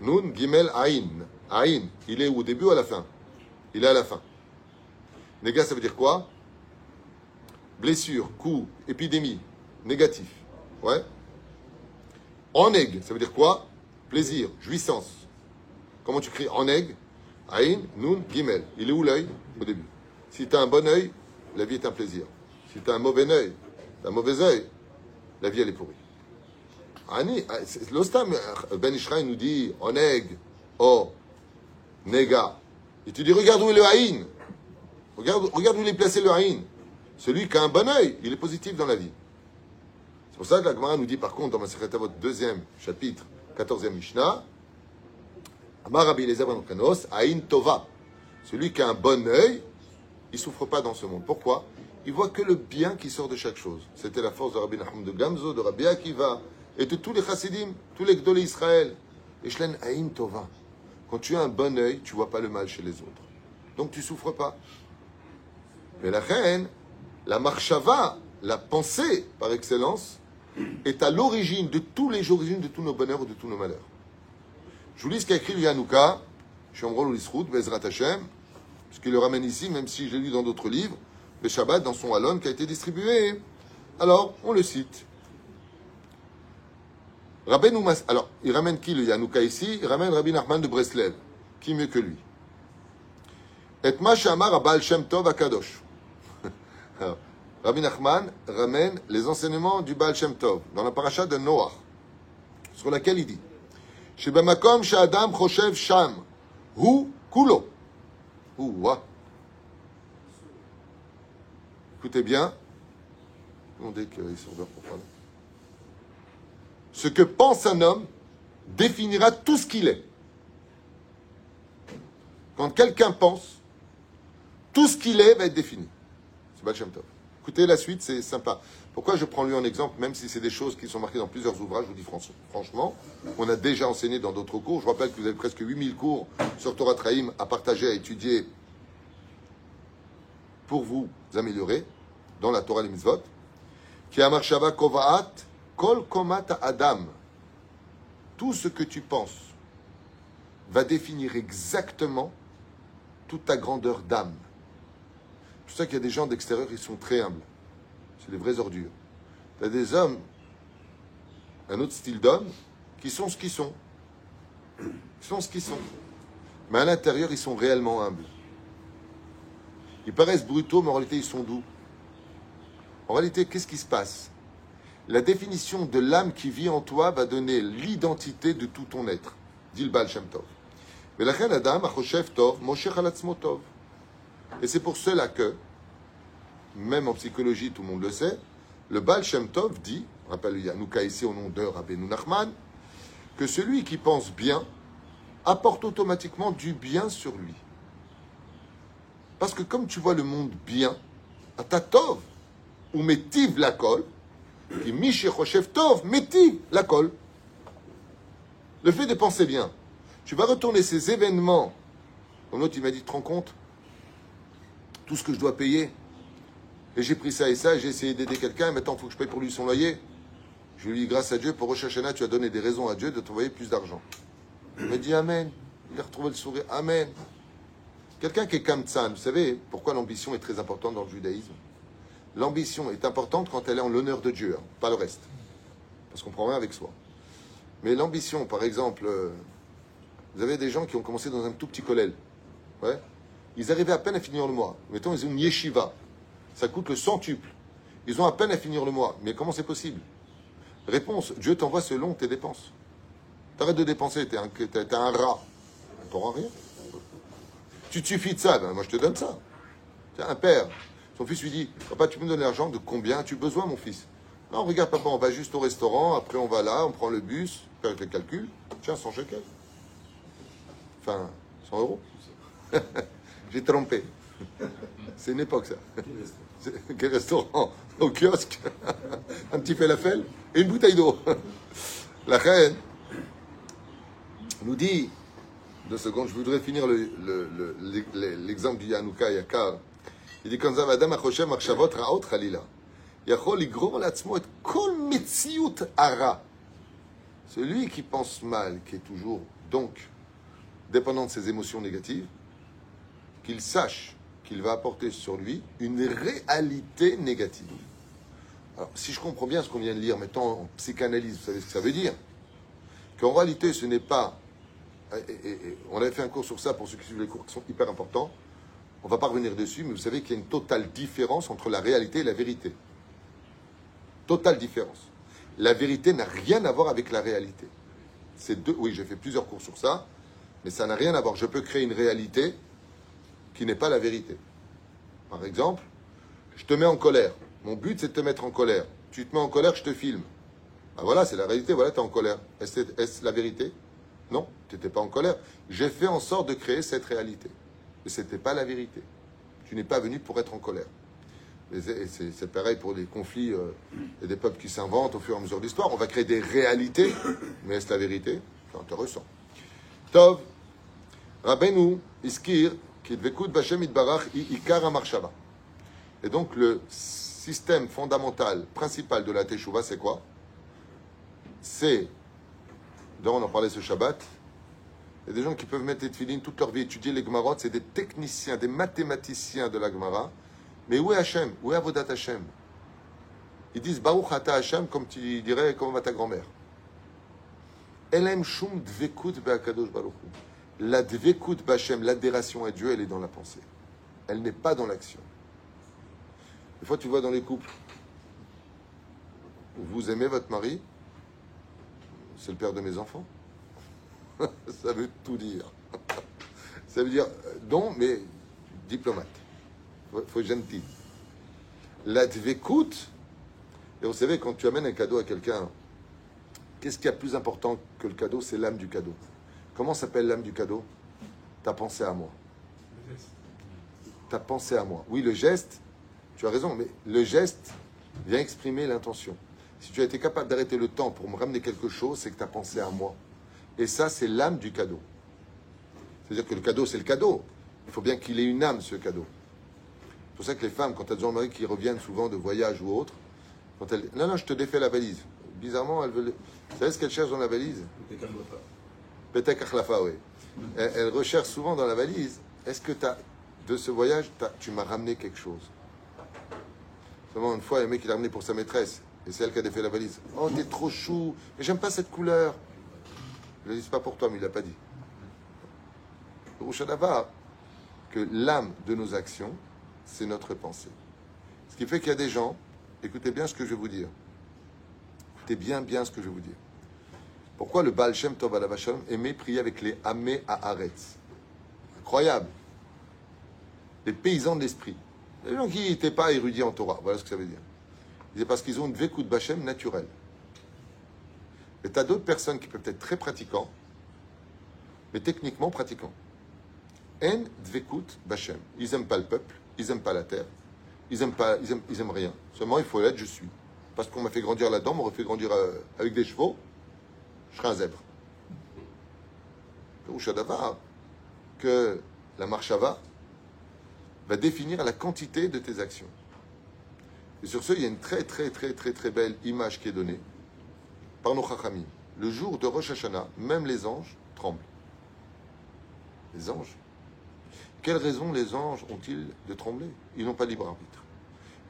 Nun, gimel, aïn. Aïn. Il est au début ou à la fin? Il est à la fin. Nega, ça veut dire quoi? Blessure, coup, épidémie, négatif. Ouais. Oneg, ça veut dire quoi? Plaisir, jouissance. Comment tu écris oneg? Aïn, nun, gimel. Il est où l'œil? Au début. Si tu as un bon œil, la vie est un plaisir. Si tu as un mauvais œil, la vie elle est pourrie. L'ostam, Ben Ishraï nous dit oneg, nega. Et tu dis regarde où est le haïn. Regarde où il est placé le haïn. Celui qui a un bon œil, il est positif dans la vie. C'est pour ça que la Gemara nous dit par contre dans Masechet Avot 2e chapitre, 14e Mishnah, Amar Rabbi Eliezer ben Kanos, haïn tova. Celui qui a un bon œil, il ne souffre pas dans ce monde. Pourquoi? Il voit que le bien qui sort de chaque chose. C'était la force de Rabbi Nachum de Gamzo, de Rabbi Akiva, et de tous les chassidim, tous les gdolé Israël. Et Shlen haïn tova. Quand tu as un bon œil, tu ne vois pas le mal chez les autres. Donc tu ne souffres pas. Mais la reine, la marshava, la pensée par excellence, est à l'origine de tous les origines de tous nos bonheurs ou de tous nos malheurs. Je vous lis ce qu'a écrit le Yanouka, Shomrol ou Lisrout, Bezrat Hashem, ce qu'il le ramène ici, même si je l'ai lu dans d'autres livres, le Shabbat dans son Halon qui a été distribué. Alors, on le cite. Alors, il ramène qui le Yanouka ici? Il ramène Rabbi Nachman de Breslev. Qui mieux que lui? Et ma shamar Baal Shem Tov Akadosh. Rabbi Nachman ramène les enseignements du Baal Shem Tov dans la paracha de Noach, sur laquelle il dit Shebamakom Shadam Choshev Sham Hu Kulo. Ouah. Écoutez bien. Demandez qu'ils sont d'heure pour parler. Ce que pense un homme définira tout ce qu'il est. Quand quelqu'un pense, tout ce qu'il est va être défini. C'est Baal Shem Tov. Écoutez la suite, c'est sympa. Pourquoi je prends lui en exemple, même si c'est des choses qui sont marquées dans plusieurs ouvrages, je vous dis franchement, on a déjà enseigné dans d'autres cours. Je rappelle que vous avez presque 8000 cours sur Torah Traim à partager, à étudier pour vous améliorer dans la Torah les mitzvot. Ki amar shava kovaat kol komat adam. Tout ce que tu penses va définir exactement toute ta grandeur d'âme. C'est pour ça qu'il y a des gens d'extérieur qui sont très humbles. C'est des vraies ordures. Il y a des hommes, un autre style d'hommes, qui sont ce qu'ils sont. Ils sont ce qu'ils sont. Mais à l'intérieur, ils sont réellement humbles. Ils paraissent brutaux, mais en réalité, ils sont doux. En réalité, qu'est-ce qui se passe? La définition de l'âme qui vit en toi va donner l'identité de tout ton être, dit le Baal Shem Tov. Et c'est pour cela que, même en psychologie, tout le monde le sait, le Baal Shem Tov dit, rappelle Yanouka ici au nom de Rabbeinu Nachman, que celui qui pense bien apporte automatiquement du bien sur lui. Parce que comme tu vois le monde bien, אתה טוב. הוא מיטיב לכל, כי מי שחושב טוב, מיטיב לכל. Le fait de penser bien. Tu vas retourner ces événements. Comme l'autre, il m'a dit, tu te rends compte? Tout ce que je dois payer. Et j'ai pris ça et ça, j'ai essayé d'aider quelqu'un, et maintenant il faut que je paye pour lui son loyer. Je lui dis, grâce à Dieu, pour Rosh Hashanah, tu as donné des raisons à Dieu de t'envoyer plus d'argent. Il m'a dit, Amen. Il a retrouvé le sourire. Amen. Quelqu'un qui est Kamtsan, vous savez pourquoi l'ambition est très importante dans le judaïsme? L'ambition est importante quand elle est en l'honneur de Dieu, hein, pas le reste. Parce qu'on prend rien avec soi. Mais l'ambition, par exemple, vous avez des gens qui ont commencé dans un tout petit kollel. Ouais. Ils arrivaient à peine à finir le mois. Mettons, ils ont une yeshiva. Ça coûte le centuple. Ils ont à peine à finir le mois. Mais comment c'est possible? Réponse, Dieu t'envoie selon tes dépenses. T'arrêtes de dépenser, t'es un rat. T'auras rien. Tu te suffis de ça, ben moi je te donne ça. C'est un père. Son fils lui dit, papa, tu peux me donner l'argent de combien as-tu besoin, mon fils? Non, regarde, papa, on va juste au restaurant, après on va là, on prend le bus, faire les calculs. Tiens, 100 shekels. Enfin, 100 euros. J'ai trompé. C'est une époque, ça. Quel restaurant? Au kiosque. Un petit falafel et une bouteille d'eau. La reine nous dit, 2 secondes, je voudrais finir l'exemple du Hanouka Yakar. Il dit comme ça, Adam Achoshem Machshavot Raot Chalila. Yachol Igrom Latzmo et Kol Metziut Ara. Celui qui pense mal, qui est toujours donc dépendant de ses émotions négatives, qu'il sache qu'il va apporter sur lui une réalité négative. Alors, si je comprends bien ce qu'on vient de lire, maintenant en psychanalyse, vous savez ce que ça veut dire? Qu'en réalité, ce n'est pas... Et on avait fait un cours sur ça pour ceux qui suivent les cours qui sont hyper importants. On ne va pas revenir dessus, mais vous savez qu'il y a une totale différence entre la réalité et la vérité. Totale différence. La vérité n'a rien à voir avec la réalité. C'est deux... Oui, j'ai fait plusieurs cours sur ça, mais ça n'a rien à voir. Je peux créer une réalité qui n'est pas la vérité. Par exemple, je te mets en colère. Mon but, c'est de te mettre en colère. Tu te mets en colère, je te filme. Ah voilà, c'est la réalité, voilà, tu es en colère. Est-ce la vérité? Non, tu n'étais pas en colère. J'ai fait en sorte de créer cette réalité. Mais ce n'était pas la vérité. Tu n'es pas venu pour être en colère. Et c'est pareil pour des conflits et des peuples qui s'inventent au fur et à mesure de l'histoire. On va créer des réalités, mais est-ce la vérité? C'est intéressant. Tov, Rabbeinu, Iskir, Kidvekut Bashem Itbarach, Ikar Amarshava. Et donc le système fondamental, principal de la Teshuvah, c'est quoi? C'est, dont on en parlait ce Shabbat, il y a des gens qui peuvent mettre les tefilines toute leur vie, étudier les Gemarot, c'est des techniciens, des mathématiciens de la Gemara. Mais où est Hachem? Où est Avodat Hachem? Ils disent Baruch Ata Hachem, comme tu dirais, comment va ta grand-mère? Elem Shum Dvekut Be'akadosh Baruch Hu. La Dvekut B'Hachem, l'adhération à Dieu, elle est dans la pensée. Elle n'est pas dans l'action. Des fois, tu vois dans les couples, vous aimez votre mari, c'est le père de mes enfants. Ça veut tout dire. Ça veut dire, non, mais diplomate. Faut être gentil. La dvekut, et vous savez, quand tu amènes un cadeau à quelqu'un, qu'est-ce qu'il y a de plus important que le cadeau? C'est l'âme du cadeau. Comment s'appelle l'âme du cadeau? T'as pensé à moi. T'as pensé à moi. Oui, le geste, tu as raison, mais le geste vient exprimer l'intention. Si tu as été capable d'arrêter le temps pour me ramener quelque chose, c'est que tu as pensé à moi. Et ça, c'est l'âme du cadeau. C'est-à-dire que le cadeau, c'est le cadeau. Il faut bien qu'il ait une âme, ce cadeau. C'est pour ça que les femmes, quand elles ont un mari qui reviennent souvent de voyage ou autre, quand elles... Non, non, je te défais la valise. Bizarrement, elles veulent... Vous savez ce qu'elles cherchent dans la valise? Peut-être Akhlafa, oui. Elles recherchent souvent dans la valise, est-ce que de ce voyage, tu m'as ramené quelque chose? Seulement, une fois, un mec, il l'a ramené pour sa maîtresse. Et c'est elle qui a défait la valise. Oh, t'es trop chou. Mais j'aime pas cette couleur. Je le dis, c'est pas pour toi, mais il l'a pas dit. Le Rosh Hashanah, que l'âme de nos actions, c'est notre pensée. Ce qui fait qu'il y a des gens, écoutez bien ce que je vais vous dire. Écoutez bien ce que je vais vous dire. Pourquoi le Baal Shem Tov Alav Shalom aimait prier avec les Amé Haaretz? Incroyable. Les paysans de l'esprit. Les gens qui n'étaient pas érudits en Torah. Voilà ce que ça veut dire. C'est parce qu'ils ont une dvekut b'Hachem naturelle. Et tu as d'autres personnes qui peuvent être très pratiquants, mais techniquement pratiquants. En dvekut b'Hachem. Ils n'aiment pas le peuple, ils n'aiment pas la terre, Ils n'aiment pas, ils aiment rien. Seulement, il faut l'être, je suis. Parce qu'on m'a fait grandir là-dedans, on m'aurait fait grandir avec des chevaux, je serais un zèbre. Davar, que la marshava va définir la quantité de tes actions. Et sur ce, il y a une très belle image qui est donnée par nos chachamim. Le jour de Rosh Hashanah, même les anges tremblent. Les anges. Quelle raison les anges ont-ils de trembler? Ils n'ont pas de libre arbitre.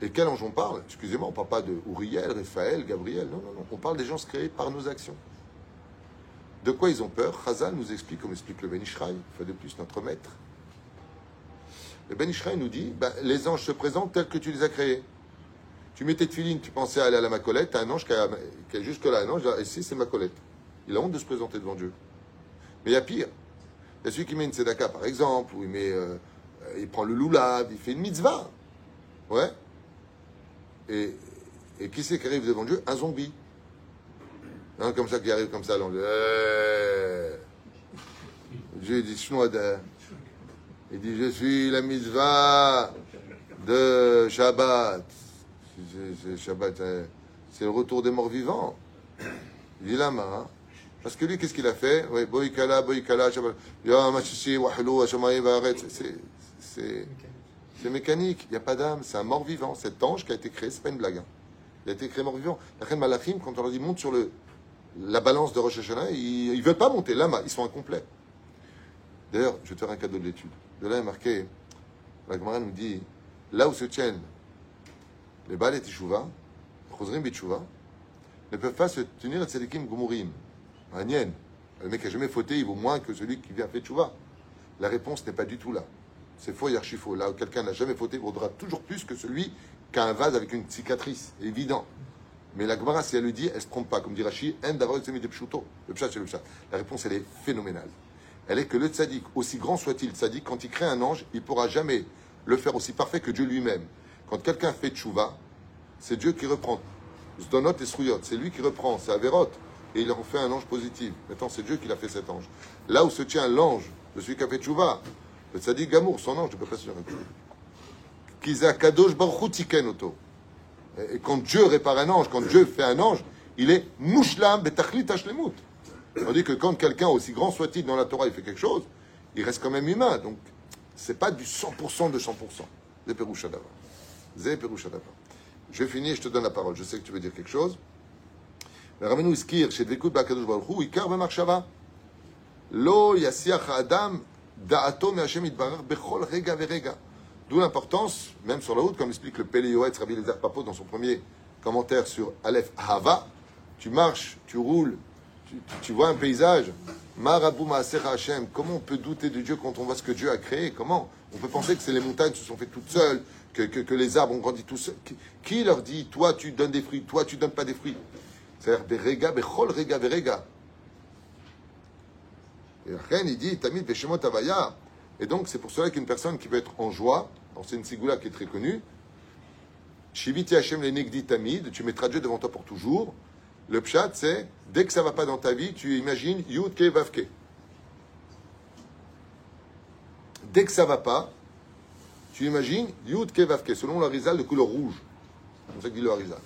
Et quel ange on parle? Excusez-moi, on ne parle pas de Uriel, Raphaël, Gabriel. Non. On parle des gens créés par nos actions. De quoi ils ont peur? Chazal nous explique, comme explique le Ben Ishraï, une fois de plus notre maître. Le Ben Ishraï nous dit, les anges se présentent tels que tu les as créés. Tu mets tes tefilines, tu pensais aller à la Macolette, tu as un ange qui est jusque-là, un ange, ici c'est Macolette. Il a honte de se présenter devant Dieu. Mais il y a pire. Il y a celui qui met une tzedaka, par exemple, ou il prend le loulav, il fait une mitzvah. Ouais. Et qui c'est qui arrive devant Dieu? Un zombie. Un comme ça qui arrive comme ça, l'ange. Dieu dit Shnoada. Il dit je suis la mitzvah de Shabbat. Shabbat, c'est le retour des morts vivants. Il dit là-bas. Hein? Parce que lui, qu'est-ce qu'il a fait? Oui, Boïkala, Shabbat. C'est mécanique. Il n'y a pas d'âme. C'est un mort vivant. Cet ange qui a été créé, c'est pas une blague. Hein. Il a été créé mort vivant. La reine Malachim, quand on leur dit monte sur la balance de Rosh Hashanah, ils ne veulent pas monter. Là, ils sont incomplets. D'ailleurs, je vais te faire un cadeau de l'étude. De là est marqué, la Gemara nous dit, là où se tiennent les Baal et Teshuvah, les Chosrim B'Teshuvah, ne peuvent pas se tenir les Tzadikim Gumurim. Un nien. Le mec qui n'a jamais fauté, il vaut moins que celui qui vient faire Teshuvah. La réponse n'est pas du tout là. C'est faux et archi faux. Là où quelqu'un n'a jamais fauté, il vaudra toujours plus que celui qui a un vase avec une cicatrice. C'est évident. Mais la Gemara, si elle le dit, elle ne se trompe pas. Comme dit Rashi, en d'avoir eu de pshuto. Le pshat, c'est le pshat. La réponse, elle est phénoménale. Elle est que le tzaddik, aussi grand soit-il tzaddik, quand il crée un ange, il ne pourra jamais le faire aussi parfait que Dieu lui-même. Quand quelqu'un fait tchouva, c'est Dieu qui reprend. Zdonot et Sruyot, c'est lui qui reprend, c'est Averot. Et il en fait un ange positif. Maintenant, c'est Dieu qui l'a fait cet ange. Là où se tient l'ange de celui qui a fait tchouva, le tzaddik Gamour, son ange, je ne peux pas se dire un peu. Kiza Kadosh Baruch Hu Tiken Oto. Et quand Dieu répare un ange, quand Dieu fait un ange, il est Mushlam Betachlit Hashlemut. On dit que quand quelqu'un, aussi grand soit-il dans la Torah, il fait quelque chose, il reste quand même humain. Donc, c'est pas du 100% de 100%. Zé Peroucha Davar. Zé Peroucha Davar. Je vais finir, je te donne la parole. Je sais que tu veux dire quelque chose. Ramenu Iskir, chez Dvekut Bakadosh Baruch Hu, Ikar B'Marshava. Lo Yasiach Adam Da'ato Me'Hashem Yitbarach Bechol Rega Verega. D'où l'importance, même sur la route, comme explique le Pélé Yoetz Rabbi Eliezer Papo dans son premier commentaire sur Aleph Hava. Tu marches, tu roules, tu vois un paysage. Marabou Maaser Hashem. Comment on peut douter de Dieu quand on voit ce que Dieu a créé? Comment on peut penser que c'est les montagnes qui se sont faites toutes seules, que les arbres ont grandi tout seuls? Qui leur dit, toi tu donnes des fruits, toi tu donnes pas des fruits? C'est-à-dire, Berega, Bechol Rega Verega. Et Ren, il dit, Tamid Beshemot Avaya. Et donc, c'est pour cela qu'une personne qui peut être en joie, c'est une sigoula qui est très connue, Shiviti Hashem le Negdi Tamid, tu mettras Dieu devant toi pour toujours. Le pshat, c'est, dès que ça ne va pas dans ta vie, tu imagines Yud Ke Vav Ke. Dès que ça ne va pas, tu imagines Yud Ke Vav Ke, selon l'Arizal de couleur rouge. C'est comme ça que dit l'Arizal.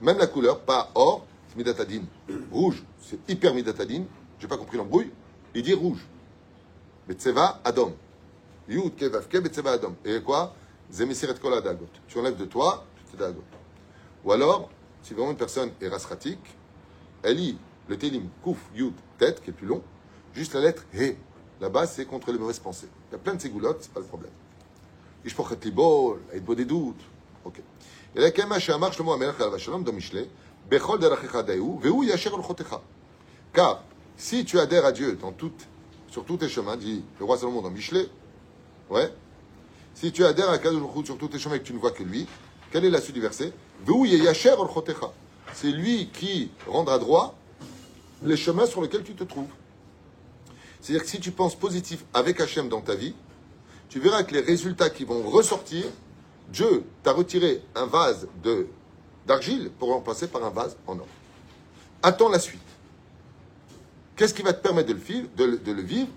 Même la couleur, pas or, c'est Midatadin. Rouge, c'est hyper Midatadin. J'ai pas compris l'embrouille. Il dit rouge. Betseva Adom. Yud Ke Vav Ke Betseva Adom. Et quoi? Zemesiret Kol Adagot. Tu enlèves de toi, tu te dagot. Ou alors, si vraiment une personne est rasratique, elle lit le télim, kouf, yud, tête, qui est plus long, juste la lettre he. Là-bas, c'est contre les mauvaises pensées. Il y a plein de ségoulottes, c'est pas le problème. Ishpochet libol, aïdbo des doutes. Ok. Et là, Kema Shamar Shlomo Amelach al Vashalom dans Mishlei, Bechol derachecha daïou, vehu yasher al chotecha. Car, si tu adhères à Dieu sur tous tes chemins, dit le roi Salomon dans Mishlei, ouais, si tu adhères à Kadosh Baruch Hu sur tous tes chemins et que tu ne vois que lui, quelle est la suite du verset? C'est lui qui rendra droit les chemins sur lesquels tu te trouves. C'est-à-dire que si tu penses positif avec Hachem dans ta vie, tu verras que les résultats qui vont ressortir, Dieu t'a retiré un vase d'argile pour remplacer par un vase en or. Attends la suite. Qu'est-ce qui va te permettre de le vivre?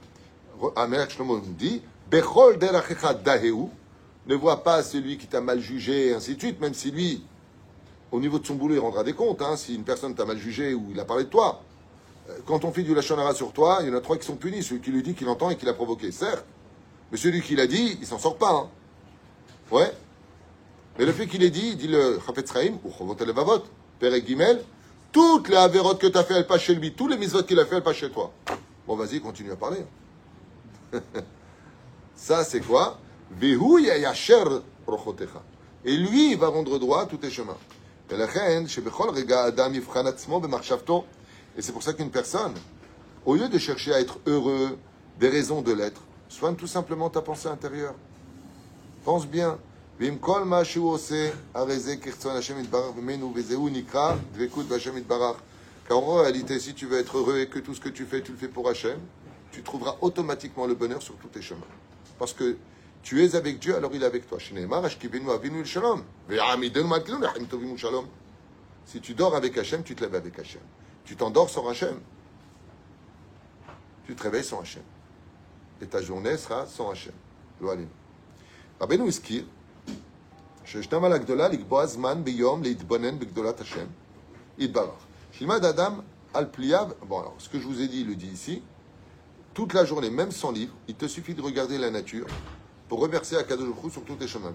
Amelach Shlomo nous dit, Bechol derachecha daheu, Ne vois pas celui qui t'a mal jugé, et ainsi de suite, même si lui, au niveau de son boulot, il rendra des comptes. Hein, si une personne t'a mal jugé ou il a parlé de toi. Quand on fait du lachon hara sur toi, il y en a 3 qui sont punis. Celui qui lui dit qu'il entend et qui l'a provoqué, certes. Mais celui qui l'a dit, il s'en sort pas. Hein. Ouais. Mais le fait qu'il ait dit, dit le Chafetz Chaim, ou Chovot HaLevavot, Perek Gimel, toutes les avérotes que tu as fait, elles passent chez lui. Tous les mitzvot qu'il a fait, elles passent chez toi. Bon, vas-y, continue à parler. Ça, c'est quoi? Vehu yayasher rochotecha. Et lui, il va rendre droit à tous tes chemins. Et c'est pour ça qu'une personne, au lieu de chercher à être heureux, des raisons de l'être, soigne tout simplement ta pensée intérieure. Pense bien. Car en réalité, si tu veux être heureux et que tout ce que tu fais, tu le fais pour Hachem, tu trouveras automatiquement le bonheur sur tous tes chemins. Parce que tu es avec Dieu, alors il est avec toi. Si tu dors avec Hachem, tu te lèves avec Hachem. Tu t'endors sans Hachem. Tu te réveilles sans Hachem. Et ta journée sera sans Hachem. Rabbeinu הזכיר שישנם על הגדולה לקבוע זמן ביום להתבונן בגדולת השם יתברך. שילמד האדם על פליאיו. Bon, alors, ce que je vous ai dit, il le dit ici. Toute la journée, même sans livre, il te suffit de regarder la nature pour remercier à Kadosh Baruch Hu sur tous tes chemins.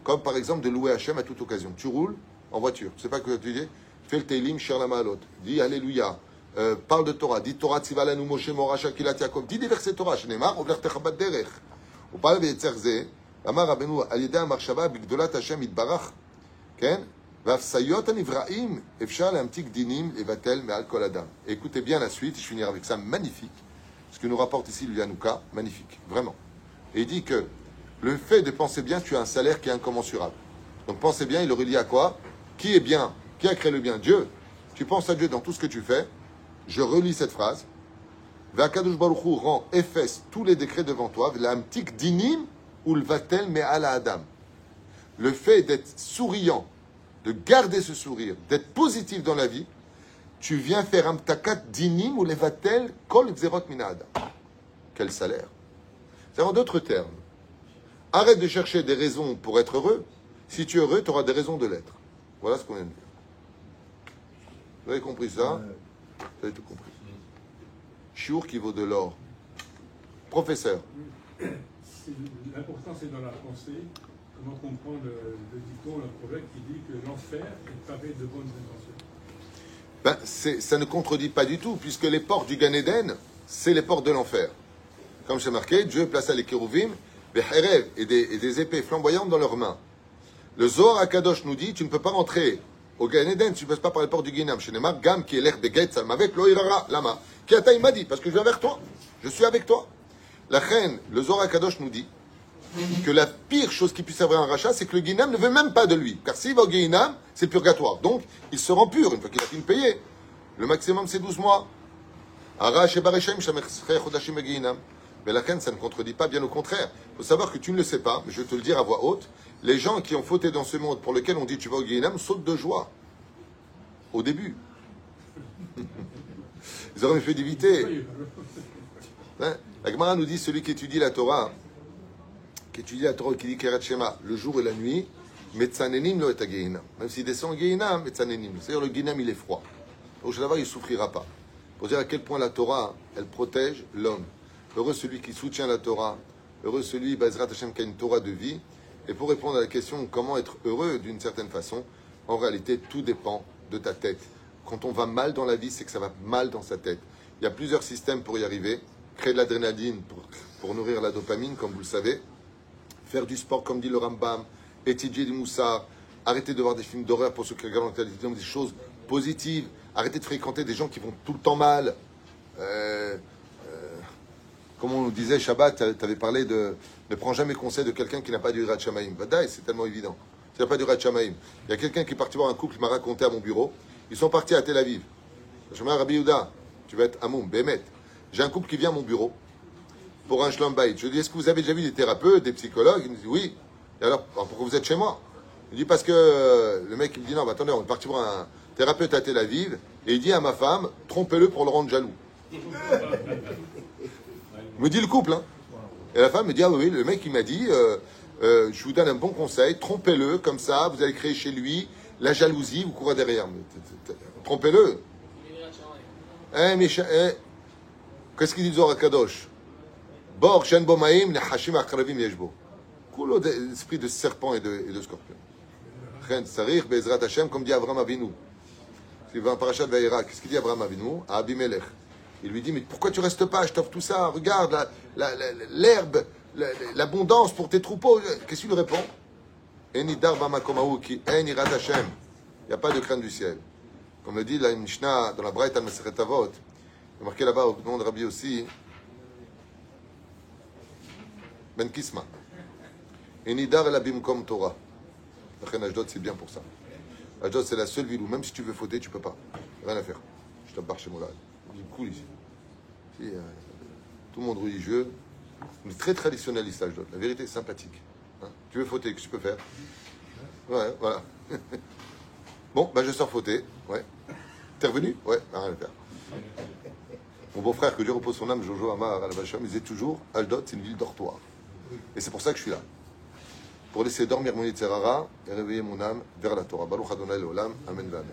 Comme par exemple de louer Hachem à toute occasion. Tu roules en voiture, tu sais pas que tu dis, fais le Teilim, Shir la Ma'alot, dis Alléluia, parle de Torah, dis Torah Tzivalanu Moshe Moracha Kilat Yaakov, dis des versets Torah, Shneimar, Ovler Techabad Derech. Ou parle V'yetzer Zeh, Amar Rabbeinu, Al Yedei HaMachshava, B'gdolat Hashem Yitbarach, Ken, V'afsayot HaNivraim, Efshar Le'amtik Dinim, Levatel Me'al Kol Adam. Écoutez bien la suite, je finirai avec ça, magnifique. Ce que nous rapporte ici le Yanouka, magnifique, vraiment. Et il dit que le fait de penser bien, tu as un salaire qui est incommensurable. Donc pensez bien, il le relie à quoi? Qui est bien? Qui a créé le bien? Dieu. Tu penses à Dieu dans tout ce que tu fais. Je relis cette phrase. V'akadosh baruch Hu rend efface tous les décrets devant toi. V'lamtik dinim ou le vatel me'al adam. Le fait d'être souriant, de garder ce sourire, d'être positif dans la vie, tu viens faire un takat dinim ou le vatel kol xerot mina adam. Quel salaire! C'est en d'autres termes. Arrête de chercher des raisons pour être heureux. Si tu es heureux, tu auras des raisons de l'être. Voilà ce qu'on vient de dire. Vous avez compris ça? Vous avez tout compris. Chiour qui vaut de l'or. Professeur. L'important, c'est dans la pensée. Comment comprendre le dicton, le proverbe qui dit que l'enfer est pavé de bonnes intentions? Ben, ça ne contredit pas du tout, puisque les portes du Gan Eden, c'est les portes de l'enfer. Comme c'est marqué, Dieu plaça les kérouvim, et des épées flamboyantes dans leurs mains. Le Zohar HaKadosh nous dit, tu ne peux pas rentrer au Gan Eden, tu ne passes pas par les portes du Guinam. Chez Neymar, Gam qui est l'air de Gates, avec lo irara, lama. Qui a m'a dit, parce que je viens vers toi. Je suis avec toi. La reine, le Zohar HaKadosh nous dit que la pire chose qui puisse avoir un rachat, c'est que le Guinam ne veut même pas de lui. Car s'il va au Guinam, c'est le purgatoire. Donc, il se rend pur une fois qu'il a fini de payer. Le maximum, c'est 12 mois. Arash et Bareshem, Shamechsrei Chodashim et Guinam. Mais la reine, ça ne contredit pas, bien au contraire. Il faut savoir que tu ne le sais pas, mais je vais te le dire à voix haute. Les gens qui ont fauté dans ce monde, pour lequel on dit tu vas au Guinam, sautent de joie. Au début. Ils auraient fait d'éviter. Hein? La Gemara nous dit celui qui étudie la Torah, qui dit Kerat Shema le jour et la nuit, Metzanenim lo et Guinam. Même s'il descend au Guinam, Metzanenim. C'est-à-dire le Guinam, il est froid. Au Shalavar, il ne souffrira pas. Pour dire à quel point la Torah, elle protège l'homme. Heureux celui qui soutient la Torah. Heureux celui, Bezrat Hashem, qui a une Torah de vie. Et pour répondre à la question comment être heureux d'une certaine façon, en réalité, tout dépend de ta tête. Quand on va mal dans la vie, c'est que ça va mal dans sa tête. Il y a plusieurs systèmes pour y arriver. Créer de l'adrénaline pour nourrir la dopamine, comme vous le savez. Faire du sport, comme dit le Rambam. Étudier du Moussar. Arrêter de voir des films d'horreur pour ceux qui regardent en télévision, des choses positives. Arrêter de fréquenter des gens qui vont tout le temps mal. Comme on nous disait, Shabbat, tu avais parlé de ne prends jamais conseil de quelqu'un qui n'a pas du Yirat Shamaim. Vadaï, c'est tellement évident. Tu n'as pas du Yirat Shamaim. Il y a quelqu'un qui est parti voir un couple qui m'a raconté à mon bureau. Ils sont partis à Tel Aviv. Je me dis, Rabbi Yehuda, tu vas être Amoum, Bémet. J'ai un couple qui vient à mon bureau pour un Shlom Bayit. Je lui dis, est-ce que vous avez déjà vu des thérapeutes, des psychologues? Il me dit, oui. Et alors, pourquoi vous êtes chez moi? Il me dit, parce que le mec, il me dit, non, bah, attendez, on est parti voir un thérapeute à Tel Aviv. Et il dit à ma femme, trompez-le pour le rendre jaloux. Me dit le couple, hein. Et la femme me dit, ah oui, le mec il m'a dit, je vous donne un bon conseil, trompez-le, comme ça, vous allez créer chez lui la jalousie, vous courez derrière. Trompez-le. Qu'est-ce qu'il dit Zohar Kadosh? Bor shen bo maim, le hashim akravim yeshbo. Coulo d'esprit de serpent et de scorpion. Chen sarich be'ezrat Hashem, comme dit Abraham Avinu. Il va en parachat de Vaïra. Qu'est-ce qu'il dit Abraham Avinu à Abimelech? Il lui dit, mais pourquoi tu restes pas? Je t'offre tout ça. Regarde l'herbe, l'abondance pour tes troupeaux. Qu'est-ce qu'il lui répond? Eni darba makomahu ki eni rat Hashem. Il n'y a pas de crainte du ciel. Comme le dit la Mishnah dans la Braïta de Masechet Avot, il est marqué là-bas au nom de Rabbi aussi, Ben Kisma. Enidar el abimkom Torah. Ashdod, c'est bien pour ça. Ashdod, c'est la seule ville où même si tu veux fauter, tu peux pas. Rien à faire. Je te barre chez moi là. Il est cool ici. Tout le monde religieux. On est très traditionnaliste à Ashdod. La vérité est sympathique. Hein? Tu veux fauter, qu'est-ce que tu peux faire? Ouais, voilà. Bon, ben je sors fauter. Ouais. T'es revenu? Ouais, rien à faire. Mon beau-frère, que Dieu repose son âme, Jojo Amar, Al-Bacham, il disait toujours, Ashdod, c'est une ville dortoir. Et c'est pour ça que je suis là. Pour laisser dormir mon Yitzhara et réveiller mon âme vers la Torah. Baruch Adonai Leolam. Amen. Amen.